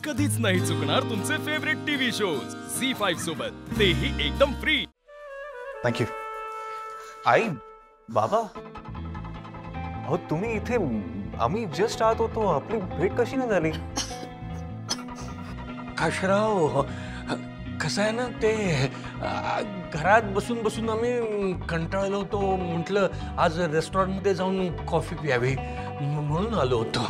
कधीच नाही चुकणार तुमचे फेवरेट टीव्ही शोज झी5 सोबत, तेही एकदम फ्री। थँक्यू। आई बाबा, अहो तुम्ही इथे, आम्ही जस्ट आत होतो, आपली भेट कशी नाही झाली? काशराव, कसं आहे ना, ते घरात बसून बसून आम्ही कंटाळलो होतो, म्हटलं आज रेस्टॉरंटमध्ये जाऊन कॉफी प्यावी म्हणून आलो होतो।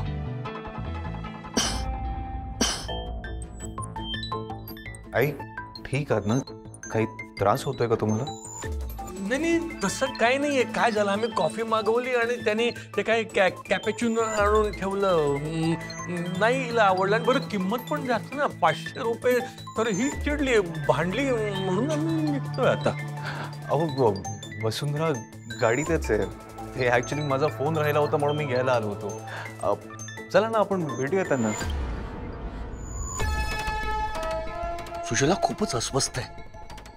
आई ठीक आहात ना? काही त्रास होतोय का तुम्हाला? नाही, तसं काही नाहीये। काय झालं, आम्ही कॉफी मागवली आणि त्याने ते काय कॅपेचिनो आणून ठेवलं, नाही हिला आवडलं। आणि बरं किंमत पण जास्त ना, 500 रुपये। तर ही चिडली, भांडली, म्हणून आम्ही निघतोय आता। अहो वसुंधरा गाडीतच आहे, ते ऍक्च्युली माझा फोन राहिला होता म्हणून मी घ्यायला आलो होतो। चला ना आपण भेटूया त्यांना। सुशीला खूपच अस्वस्थ आहे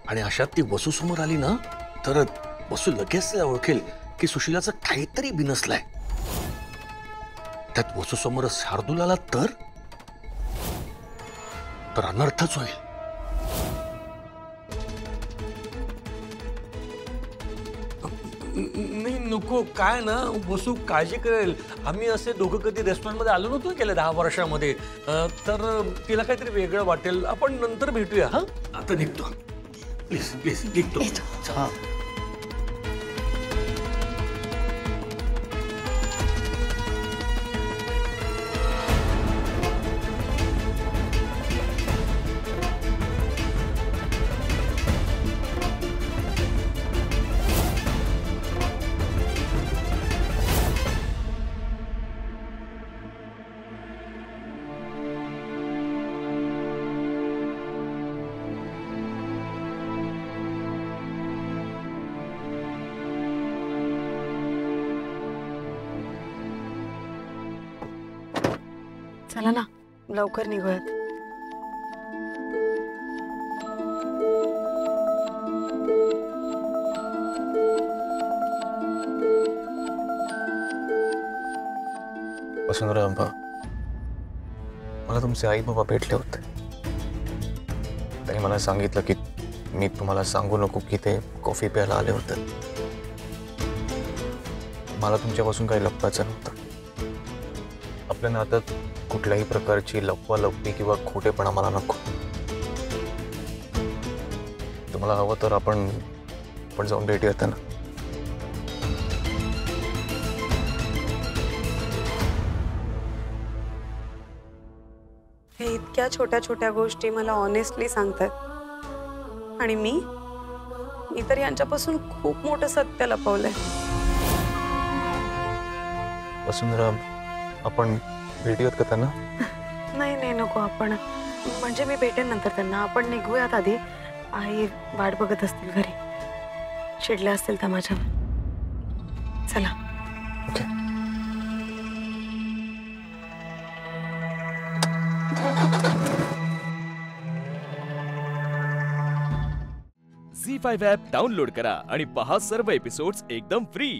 आणि अशात ती वसू समोर आली ना, तर वसू लगेच ओळखेल की सुशीलाचं काहीतरी बिनसलंय। त्यात वसू समोर शार्दूल आला तर अनर्थच होईल। नाही नको, काय ना, वसू काळजी करेल। आम्ही असे दोघं कधी रेस्टॉरंटमध्ये आलो नव्हतो गेल्या 10 वर्षामध्ये, तर तिला काहीतरी वेगळं वाटेल। आपण नंतर भेटूया। हा, आता निघतो, प्लीज प्लीज निघतो। हा चला ना, लवकर निघूयात। वसुंधरा, मला तुमचे आई बाबा भेटले होते। त्यांनी मला सांगितलं की मी तुम्हाला सांगू नको की ते कॉफी प्यायला आले होते। मला तुमच्यापासून काही लपवायचं नव्हतं। आपल्या नात्यात कुठल्याही प्रकारची लपवालपवी किंवा खोटेपणा मला नको। तुम्हाला हवं तर आपण जाऊन भेटूया त्यांना। हे इतक्या छोट्या छोट्या गोष्टी मला ऑनेस्टली सांगतात आणि मी तर यांच्यापासून खूप मोठं सत्य लपवलंय। वसुंधरा, आपण भेटूयात का त्यांना? नाही नको, आपण म्हणजे मी भेटेन नंतर त्यांना। आपण निघूयात आधी। आई वाट बघत असतील घरी, चिडल्या असतील त्या माझ्यावर। चला। ओके। झी5 ॲप डाउनलोड करा आणि पहा सर्व एपिसोड्स एकदम फ्री।